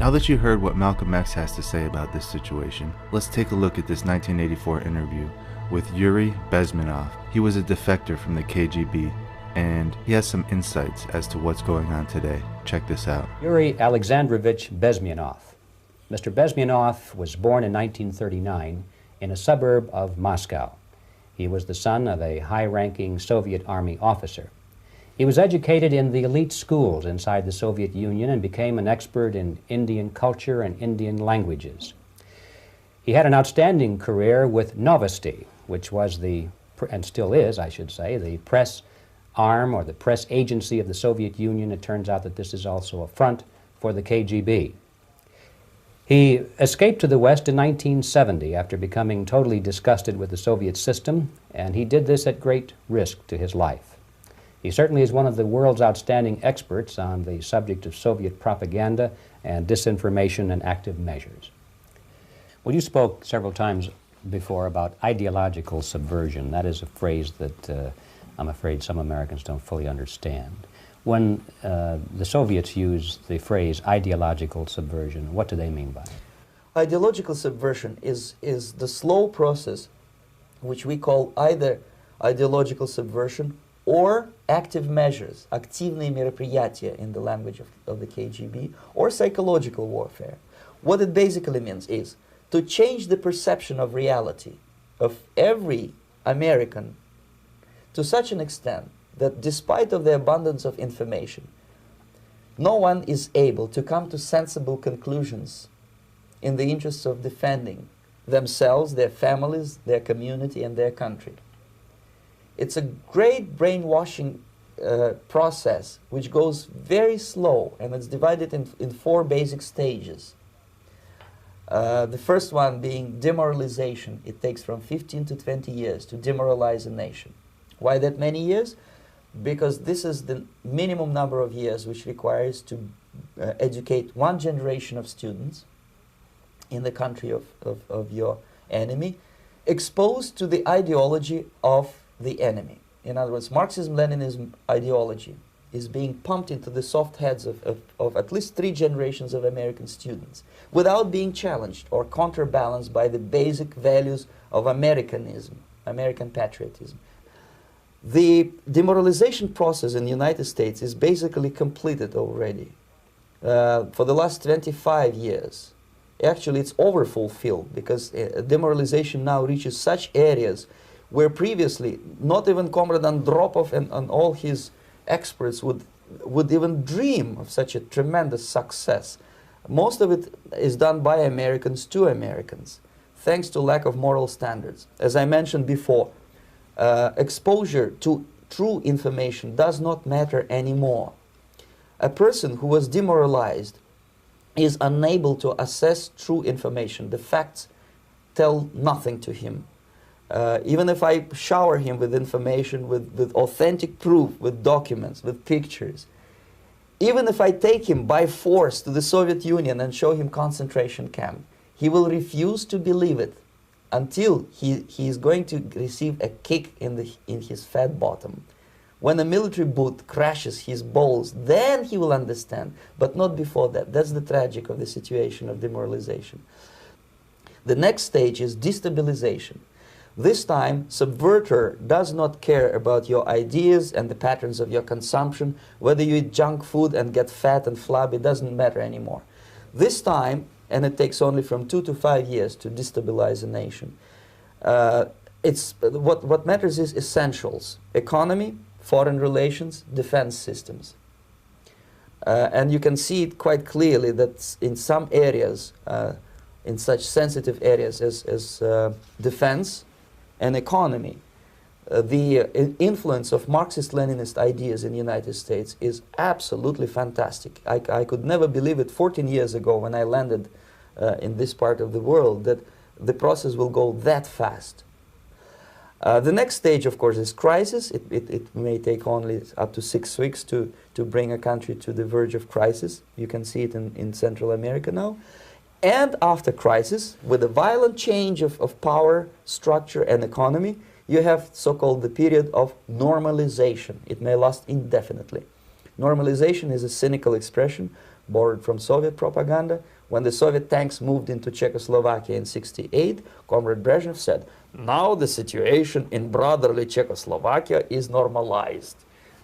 Now that you heard what Malcolm X has to say about this situation, let's take a look at this 1984 interview with Yuri Bezmenov. He was a defector from the KGB, and he has some insights as to what's going on today. Check this out. Yuri Alexandrovich Bezmenov. Mr. Bezmenov was born in 1939 in a suburb of Moscow. He was the son of a high-ranking Soviet Army officer. He was educated in the elite schools inside the Soviet Union and became an expert in Indian culture and Indian languages. He had an outstanding career with Novosti, which was and still is, I should say, the press arm or the press agency of the Soviet Union. It turns out that this is also a front for the KGB. He escaped to the West in 1970 after becoming totally disgusted with the Soviet system, and he did this at great risk to his life. He certainly is one of the world's outstanding experts on the subject of Soviet propaganda and disinformation and active measures. Well, you spoke several times before about ideological subversion. That is a phrase that I'm afraid some Americans don't fully understand. When the Soviets use the phrase ideological subversion, what do they mean by it? Ideological subversion is the slow process which we call either ideological subversion or active measures, активные мероприятия in the language of the KGB, or psychological warfare. What it basically means is to change the perception of reality of every American to such an extent that despite of the abundance of information, no one is able to come to sensible conclusions in the interests of defending themselves, their families, their community, and their country. It's a great brainwashing process which goes very slow, and it's divided in four basic stages. The first one being demoralization. It takes from 15 to 20 years to demoralize a nation. Why that many years? Because this is the minimum number of years which requires to educate one generation of students in the country of your enemy, exposed to the ideology of the enemy. In other words, Marxism-Leninism ideology is being pumped into the soft heads of at least 3 generations of American students without being challenged or counterbalanced by the basic values of Americanism, American patriotism. The demoralization process in the United States is basically completed already. For the last 25 years, actually it's overfulfilled, because demoralization now reaches such areas where previously not even Comrade Andropov and all his experts would even dream of such a tremendous success. Most of it is done by Americans to Americans, thanks to lack of moral standards. As I mentioned before, exposure to true information does not matter anymore. A person who was demoralized is unable to assess true information. The facts tell nothing to him. Even if I shower him with information, with authentic proof, with documents, with pictures, even if I take him by force to the Soviet Union and show him concentration camp, he will refuse to believe it until he is going to receive a kick in his fat bottom. When a military boot crashes his balls, then he will understand, but not before that. That's the tragic of the situation of demoralization. The next stage is destabilization. This time, subverter does not care about your ideas and the patterns of your consumption. Whether you eat junk food and get fat and flabby, it doesn't matter anymore. This time, and it takes only from 2 to 5 years to destabilize a nation, what matters is essentials: economy, foreign relations, defense systems. And you can see it quite clearly that in some areas, in such sensitive areas as defense and economy, the influence of Marxist-Leninist ideas in the United States is absolutely fantastic. I could never believe it 14 years ago when I landed in this part of the world that the process will go that fast. The next stage, of course, is crisis. It may take only up to 6 weeks to bring a country to the verge of crisis. You can see it in Central America now. And after crisis, with a violent change of power, structure, and economy, you have so-called the period of normalization. It may last indefinitely. Normalization is a cynical expression, borrowed from Soviet propaganda. When the Soviet tanks moved into Czechoslovakia in '68, Comrade Brezhnev said, now the situation in brotherly Czechoslovakia is normalized.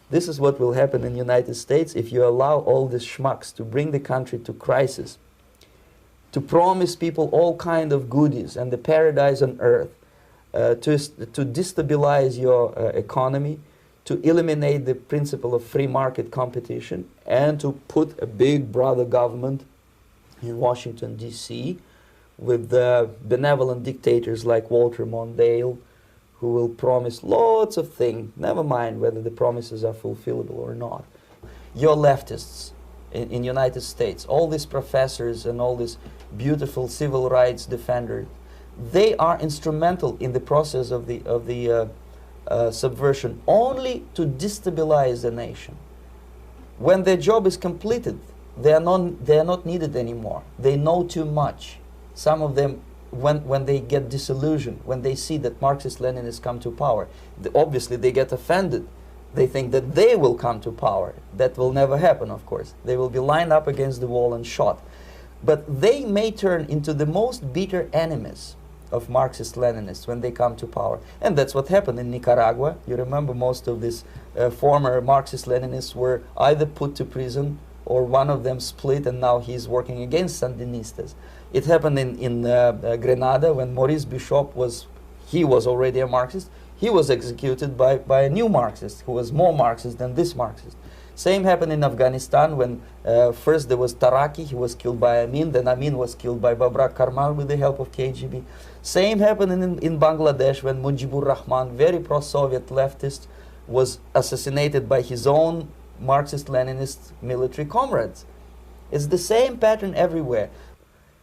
This is what will happen in the United States if you allow all these schmucks to bring the country to crisis, to promise people all kind of goodies and the paradise on earth, to destabilize your economy, to eliminate the principle of free market competition, and to put a big brother government in Washington, D.C., with benevolent dictators like Walter Mondale, who will promise lots of things, never mind whether the promises are fulfillable or not. Your leftists in United States, all these professors and all these beautiful civil rights defenders, they are instrumental in the process of the subversion only to destabilize the nation. When their job is completed, they are not needed anymore. They know too much. Some of them, when they get disillusioned, when they see that Marxist-Leninists come to power, obviously they get offended. They think that they will come to power. That will never happen, of course. They will be lined up against the wall and shot. But they may turn into the most bitter enemies of Marxist-Leninists when they come to power. And that's what happened in Nicaragua. You remember most of these former Marxist-Leninists were either put to prison or one of them split, and now he's working against Sandinistas. It happened in Grenada when Maurice Bishop was already a Marxist. He was executed by a new Marxist who was more Marxist than this Marxist. Same happened in Afghanistan when first there was Taraki, he was killed by Amin, then Amin was killed by Babrak Karmal with the help of KGB. Same happened in Bangladesh when Mujibur Rahman, very pro-Soviet leftist, was assassinated by his own Marxist-Leninist military comrades. It's the same pattern everywhere.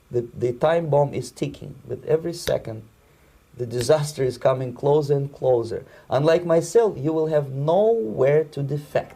The time bomb is ticking. With every second, the disaster is coming closer and closer. Unlike myself, you will have nowhere to defect.